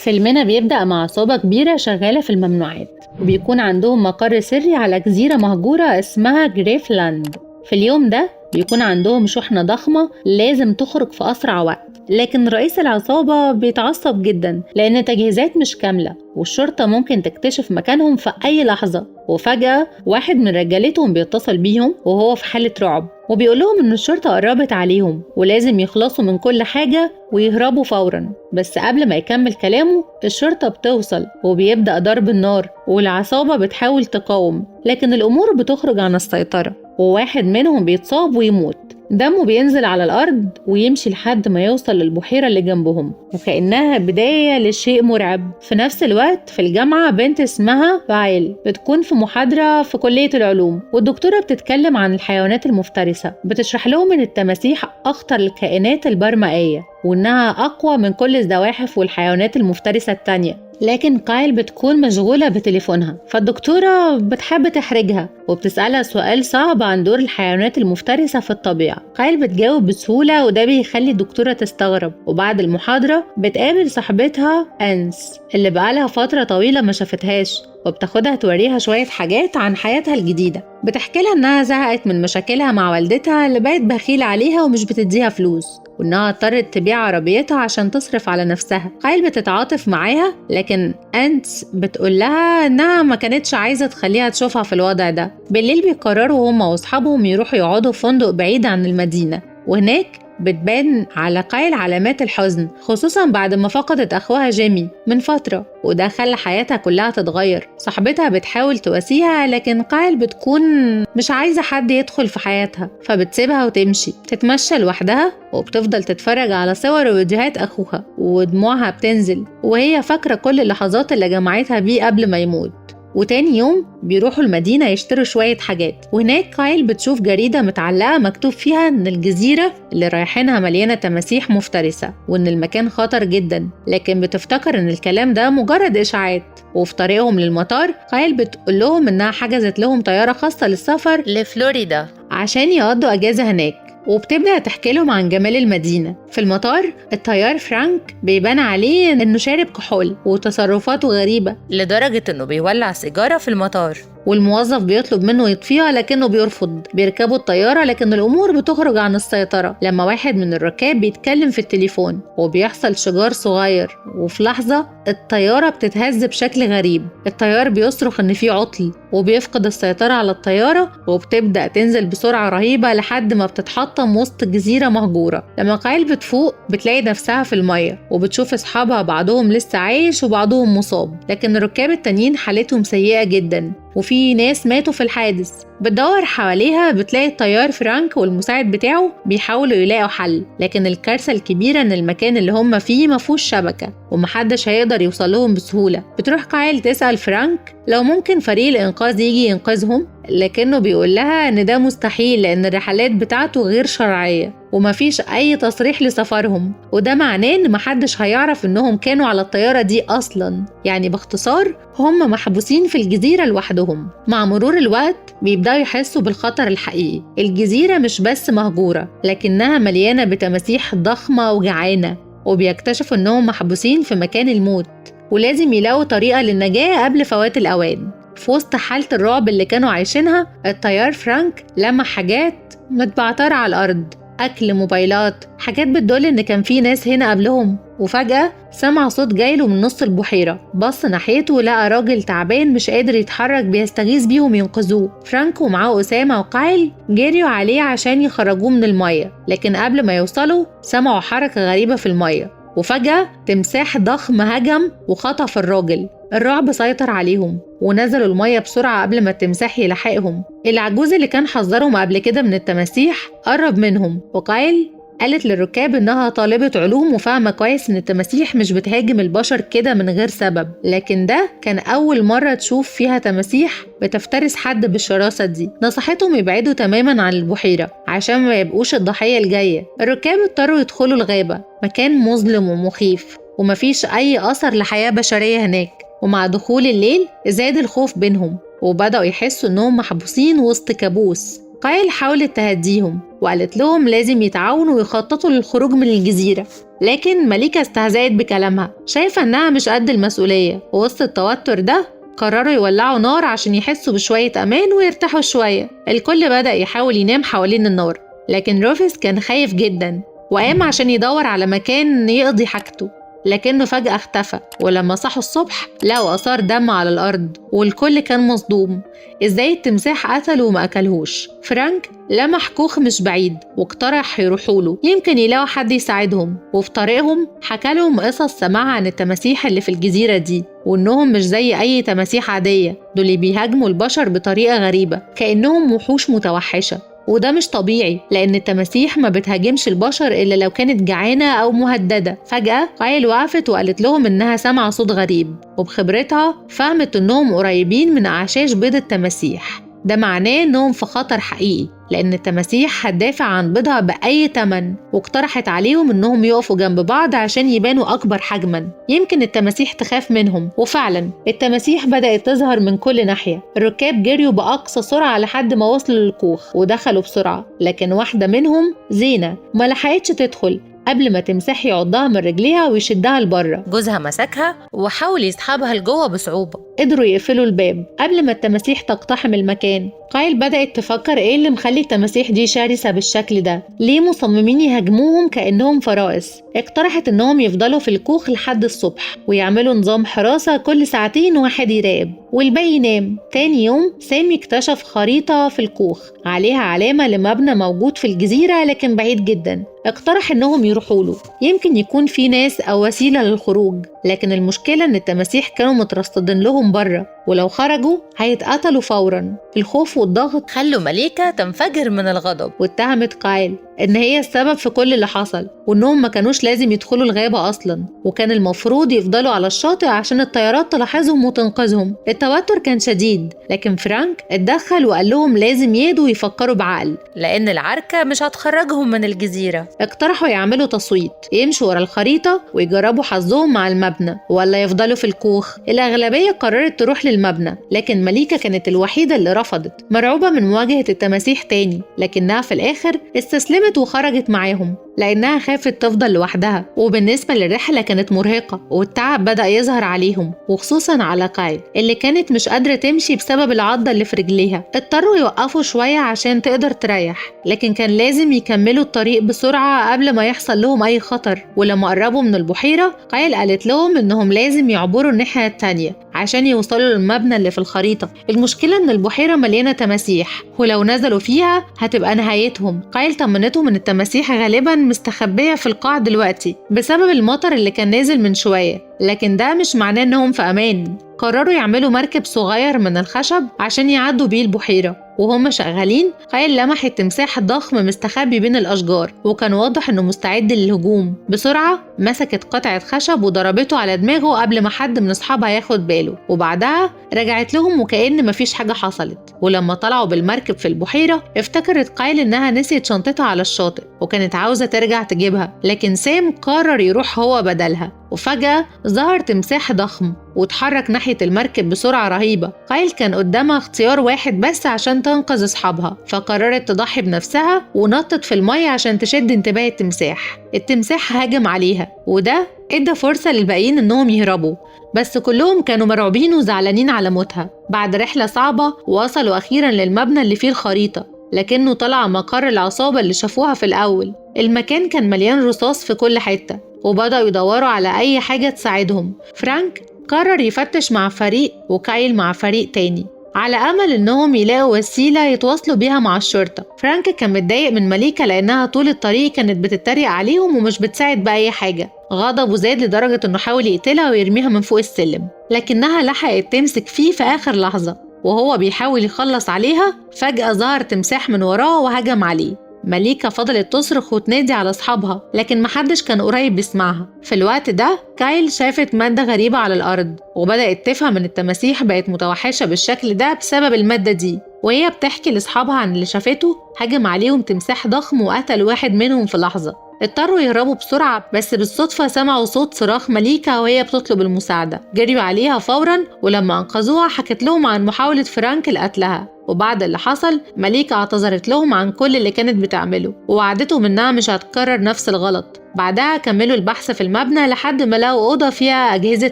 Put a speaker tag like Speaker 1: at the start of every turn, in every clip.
Speaker 1: فيلمنا بيبدأ مع عصابة كبيرة شغالة في الممنوعات، وبيكون عندهم مقر سري على جزيرة مهجورة اسمها جريفلاند. في اليوم ده بيكون عندهم شحنة ضخمة لازم تخرج في أسرع وقت، لكن رئيس العصابة بيتعصب جدا لأن التجهيزات مش كاملة والشرطة ممكن تكتشف مكانهم في أي لحظة. وفجأة واحد من رجالتهم بيتصل بيهم وهو في حالة رعب، وبيقول لهم إن الشرطة قربت عليهم ولازم يخلصوا من كل حاجة ويهربوا فورا. بس قبل ما يكمل كلامه الشرطة بتوصل وبيبدأ ضرب النار، والعصابة بتحاول تقاوم لكن الأمور بتخرج عن السيطرة، وواحد منهم بيتصاب ويموت. دمه بينزل على الأرض ويمشي لحد ما يوصل للبحيرة اللي جنبهم، وكأنها بداية لشيء مرعب. في نفس الوقت في الجامعة بنت اسمها بايل بتكون في محاضرة في كلية العلوم، والدكتورة بتتكلم عن الحيوانات المفترسة، بتشرح لهم إن التماسيح أخطر الكائنات البرمائية وإنها أقوى من كل الزواحف والحيوانات المفترسة التانية. لكن كايل بتكون مشغولة بتليفونها، فالدكتورة بتحب تحرجها وبتسألها سؤال صعب عن دور الحيوانات المفترسة في الطبيعة. كايل بتجاوب بسهولة وده بيخلي الدكتورة تستغرب. وبعد المحاضرة بتقابل صاحبتها أنس اللي بقالها فترة طويلة ما شافتهاش، وبتاخدها توريها شوية حاجات عن حياتها الجديدة. بتحكي لها إنها زهقت من مشاكلها مع والدتها اللي بقت بخيلة عليها ومش بتديها فلوس، وإنها اضطرت تبيع عربيتها عشان تصرف على نفسها. كايل بتتعاطف معاها لكن أنس بتقول لها إنها ما كانتش عايزة تخليها تشوفها في الوضع ده. بالليل بيقرروا هما وأصحابهم يروحوا يقعدوا في فندق بعيد عن المدينة، وهناك بتبان على كايل علامات الحزن، خصوصا بعد ما فقدت أخوها جيمي من فترة، وده خلى حياتها كلها تتغير. صاحبتها بتحاول تواسيها لكن كايل بتكون مش عايزة حد يدخل في حياتها، فبتسيبها وتمشي تتمشى لوحدها، وبتفضل تتفرج على صور وفيديوهات أخوها ودموعها بتنزل وهي فاكرة كل اللحظات اللي جمعتها بيه قبل ما يموت. وتاني يوم بيروحوا المدينة يشتروا شوية حاجات، وهناك كايل بتشوف جريدة متعلقة مكتوب فيها إن الجزيرة اللي رايحينها مليانة تماسيح مفترسة وإن المكان خطر جدا، لكن بتفتكر إن الكلام ده مجرد إشاعات. وفي طريقهم للمطار كايل بتقول لهم إنها حجزت لهم طيارة خاصة للسفر لفلوريدا عشان يقضوا أجازة هناك، وبتبدأ تحكي لهم عن جمال المدينة. في المطار الطيار فرانك بيبان عليه إنه شارب كحول وتصرفاته غريبة لدرجة إنه بيولع سيجارة في المطار، والموظف بيطلب منه يطفيها لكنه بيرفض. بيركبوا الطيارة لكن الأمور بتخرج عن السيطرة لما واحد من الركاب بيتكلم في التليفون وبيحصل شجار صغير، وفي لحظة الطيارة بتتهز بشكل غريب. الطيار بيصرخ إن في عطل وبيفقد السيطرة على الطيارة، وبتبدأ تنزل بسرعة رهيبة لحد ما بتتحطم وسط جزيرة مهجورة. لما كايل بتفوق بتلاقي نفسها في المية وبتشوف أصحابها بعضهم لسه عايش وبعضهم مصاب، لكن الركاب التانيين حالتهم سيئة جدا وفي ناس ماتوا في الحادث. بتدور حواليها بتلاقي الطيار فرانك والمساعد بتاعه بيحاولوا يلاقوا حل، لكن الكارثة الكبيرة ان المكان اللي هم فيه مفهوش شبكة ومحدش هيقدر يوصلهم بسهولة. بتروح كايل تسأل فرانك لو ممكن فريق الإنقاذ يجي ينقذهم، لكنه بيقول لها ان ده مستحيل لان الرحلات بتاعته غير شرعية ومفيش اي تصريح لسفرهم، وده معناه ان محدش هيعرف انهم كانوا على الطيارة دي اصلا. يعني باختصار هم محبوسين في الجزيرة لوحدهم. مع مرور الوقت بيبدأوا يحسوا بالخطر الحقيقي. الجزيرة مش بس مهجورة لكنها مليانة بتماسيح ضخمة وجعانة، وبيكتشفوا انهم محبوسين في مكان الموت ولازم يلاقوا طريقة للنجاة قبل فوات الأوان. في وسط حالة الرعب اللي كانوا عايشينها الطيار فرانك لمح حاجات متبعترة على الأرض، أكل، موبايلات، حاجات بتدل إن كان في ناس هنا قبلهم. وفجأة سمع صوت جايله من نص البحيرة، بص ناحيته لقى راجل تعبان مش قادر يتحرك بيستغيث بيهم ينقذوه. فرانك ومعاه أسامة وكايل جريوا عليه عشان يخرجوه من المية، لكن قبل ما يوصلوا سمعوا حركة غريبة في المية، وفجأة تمساح ضخم هجم وخطف الراجل. الرعب سيطر عليهم ونزلوا المية بسرعة قبل ما التمساح يلحقهم. العجوز اللي كان حذرهم قبل كده من التماسيح قرب منهم، وكايل قالت للركاب إنها طالبة علوم وفاهمة كويس إن التماسيح مش بتهاجم البشر كده من غير سبب، لكن ده كان أول مرة تشوف فيها تماسيح بتفترس حد بالشراسة دي. نصحتهم يبعدوا تماما عن البحيرة عشان ما يبقوش الضحية الجاية. الركاب اضطروا يدخلوا الغابة، مكان مظلم ومخيف ومفيش أي أثر لحياة بشرية هناك. ومع دخول الليل زاد الخوف بينهم وبدأوا يحسوا إنهم محبوسين وسط كابوس. كايل حاولت تهديهم وقالت لهم لازم يتعاونوا ويخططوا للخروج من الجزيرة، لكن مليكة استهزأت بكلامها شايفة إنها مش قد المسؤولية. ووسط التوتر ده قرروا يولعوا نار عشان يحسوا بشوية أمان ويرتاحوا شوية. الكل بدأ يحاول ينام حوالين النار، لكن روفيس كان خايف جدا وقام عشان يدور على مكان يقضي حاجته، لكنه فجأة اختفى. ولما صحوا الصبح لقوا آثار دم على الأرض والكل كان مصدوم. إزاي التمساح قتله وما أكلهوش؟ فرانك لمح كوخ مش بعيد واقترح يروحوله يمكن يلاقوا حد يساعدهم. وفي طريقهم حكى لهم قصص سمعها عن التماسيح اللي في الجزيرة دي، وإنهم مش زي أي تماسيح عادية، دول اللي بيهاجموا البشر بطريقة غريبة كأنهم وحوش متوحشة. وده مش طبيعي لأن التماسيح ما بتهاجمش البشر إلا لو كانت جعانة أو مهددة. فجأة كايل وقفت وقالت لهم إنها سامعة صوت غريب، وبخبرتها فهمت إنهم قريبين من أعشاش بيض التماسيح. ده معناه إنهم في خطر حقيقي لأن التماسيح هتدافع عن بيضها بأي تمن، واقترحت عليهم إنهم يقفوا جنب بعض عشان يبانوا أكبر حجما، يمكن التماسيح تخاف منهم. وفعلا التماسيح بدأت تظهر من كل ناحية. الركاب جريوا بأقصى سرعة لحد ما وصلوا للكوخ ودخلوا بسرعة، لكن واحدة منهم زينة ما لحقتش تدخل قبل ما تمساح يعضها من رجليها ويشدها لبره. جوزها مسكها وحاول يسحبها لجوه بصعوبة. قدروا يقفلوا الباب قبل ما التماسيح تقتحم المكان. كايل بدأت تفكر ايه اللي مخلي التماسيح دي شرسة بالشكل ده، ليه مصممين يهاجموهم كأنهم فرائس. اقترحت انهم يفضلوا في الكوخ لحد الصبح ويعملوا نظام حراسة كل ساعتين واحد يراقب والباقي ينام. تاني يوم سامي اكتشف خريطة في الكوخ عليها علامة لمبنى موجود في الجزيرة لكن بعيد جدا. اقترح انهم يروحوا له يمكن يكون في ناس او وسيلة للخروج، لكن المشكلة ان التماسيح كانوا مترصدين لهم بره ولو خرجوا هيتقتلوا فورا. الخوف والضغط خلوا مليكة تنفجر من الغضب واتهمت كايل ان هي السبب في كل اللي حصل، وانهم ما كانوش لازم يدخلوا الغابة اصلا وكان المفروض يفضلوا على الشاطئ عشان الطيارات تلاحظهم وتنقذهم. التوتر كان شديد لكن فرانك اتدخل وقال لهم لازم يهدوا ويفكروا بعقل لان العركة مش هتخرجهم من الجزيرة. اقترحوا يعملوا تصويت يمشوا ورا الخريطة ويجربوا حظهم مع المبنى ولا يفضلوا في الكوخ. الأغلبية قررت تروح للمبنى، لكن مليكة كانت الوحيدة اللي رفضت مرعوبة من مواجهة التماسيح تاني، لكنها في الآخر استسلمت وخرجت معاهم لأنها خافت تفضل لوحدها. وبالنسبة للرحلة كانت مرهقة والتعب بدأ يظهر عليهم وخصوصا على كايل اللي كانت مش قادرة تمشي بسبب العضة اللي في رجليها. اضطروا يوقفوا شوية عشان تقدر تريح، لكن كان لازم يكملوا الطريق بسرعة قبل ما يحصل لهم أي خطر. ولما قربوا من البحيرة كايل قالت لهم إنهم لازم يعبروا الناحية التانية عشان يوصلوا للمبنى اللي في الخريطة. المشكلة إن البحيرة مليانة تماسيح ولو نزلوا فيها هتبقى نهايتهم. كايل طمنتهم إن التماسيح غالبا مستخبية في القاع دلوقتي بسبب المطر اللي كان نازل من شوية، لكن ده مش معناه إنهم في أمان. قرروا يعملوا مركب صغير من الخشب عشان يعدوا بيه البحيرة. وهم شغالين كايل لمح التمساح ضخم مستخبي بين الأشجار وكان واضح إنه مستعد للهجوم. بسرعة مسكت قطعة خشب وضربته على دماغه قبل ما حد من أصحابها ياخد باله، وبعدها رجعت لهم وكأن مفيش حاجة حصلت. ولما طلعوا بالمركب في البحيرة افتكرت كايل إنها نسيت شنطتها على الشاطئ وكانت عاوزة ترجع تجيبها، لكن سام قرر يروح هو بدلها. وفجأة ظهر تمساح ضخم واتحرك ناحية المركب بسرعة رهيبة. كايل كان قدامها اختيار واحد بس عشان تنقذ أصحابها، فقررت تضحي بنفسها ونطت في المية عشان تشد انتباه التمساح. التمساح هاجم عليها وده ادى فرصة للباقيين انهم يهربوا، بس كلهم كانوا مرعوبين وزعلانين على موتها. بعد رحلة صعبة وصلوا أخيرا للمبنى اللي فيه الخريطة، لكنه طلع مقر العصابة اللي شافوها في الأول. المكان كان مليان رصاص في كل حتة وبدأوا يدوروا على أي حاجة تساعدهم. فرانك قرر يفتش مع فريق وكايل مع فريق تاني على أمل إنهم يلاقوا وسيلة يتواصلوا بيها مع الشرطة. فرانك كان متضايق من مليكة لأنها طول الطريق كانت بتتريق عليهم ومش بتساعد بأي حاجة. غضبه زاد لدرجة إنه حاول يقتلها ويرميها من فوق السلم، لكنها لحقت تمسك فيه في آخر لحظة. وهو بيحاول يخلص عليها فجأة ظهر تمساح من وراه وهجم عليه. مليكة فضلت تصرخ وتنادي على أصحابها لكن محدش كان قريب يسمعها. في الوقت ده كايل شافت مادة غريبة على الأرض وبدأت تفهم إن التماسيح بقت متوحشة بالشكل ده بسبب المادة دي. وهي بتحكي لأصحابها عن اللي شافته هجم عليهم تمساح ضخم وقتل واحد منهم في لحظة. اضطروا يهربوا بسرعة بس بالصدفة سمعوا صوت صراخ مليكة وهي بتطلب المساعدة. جريوا عليها فورا ولما أنقذوها حكت لهم عن محاولة فرانك لقتلها وبعد اللي حصل مليكة اعتذرت لهم عن كل اللي كانت بتعمله ووعدتهم إنها مش هتكرر نفس الغلط. بعدها كملوا البحث في المبنى لحد ما لقوا أوضة فيها أجهزة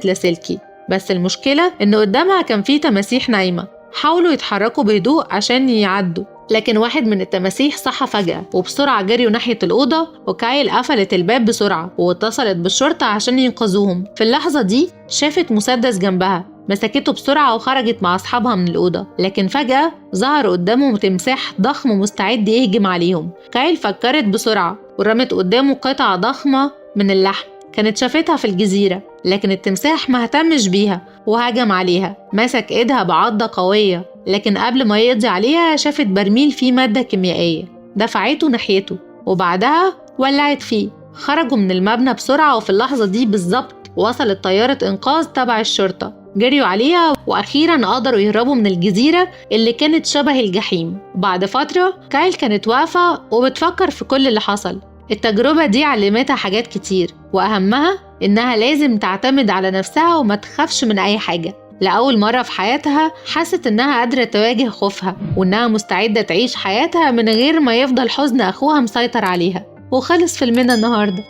Speaker 1: لاسلكي، بس المشكلة إن قدامها كان فيه تماسيح نايمة. حاولوا يتحركوا بهدوء عشان يعدوا، لكن واحد من التماسيح صحى فجأة وبسرعة جريوا ناحية الأوضة، وكايل قفلت الباب بسرعة واتصلت بالشرطة عشان ينقذوهم. في اللحظة دي شافت مسدس جنبها، مسكته بسرعة وخرجت مع أصحابها من الأوضة، لكن فجأة ظهر قدامهم تمساح ضخم مستعد يهجم عليهم. كايل فكرت بسرعة ورمت قدامه قطعة ضخمة من اللحم كانت شافتها في الجزيرة، لكن التمساح ما اهتمش بيها وهجم عليها. مسك ايدها بعضة قوية، لكن قبل ما يقضي عليها شافت برميل فيه مادة كيميائية، دفعته ناحيته وبعدها ولعت فيه. خرجوا من المبنى بسرعة، وفي اللحظة دي بالظبط وصلت طيارة إنقاذ تبع الشرطة، جريوا عليها وأخيراً قدروا يهربوا من الجزيرة اللي كانت شبه الجحيم. بعد فترة كايل كانت واقفة وبتفكر في كل اللي حصل. التجربة دي علمتها حاجات كتير، وأهمها إنها لازم تعتمد على نفسها وما تخافش من أي حاجة. لأول مرة في حياتها حست إنها قادرة تواجه خوفها، وإنها مستعدة تعيش حياتها من غير ما يفضل حزن أخوها مسيطر عليها. وخلص فيلمنا النهاردة.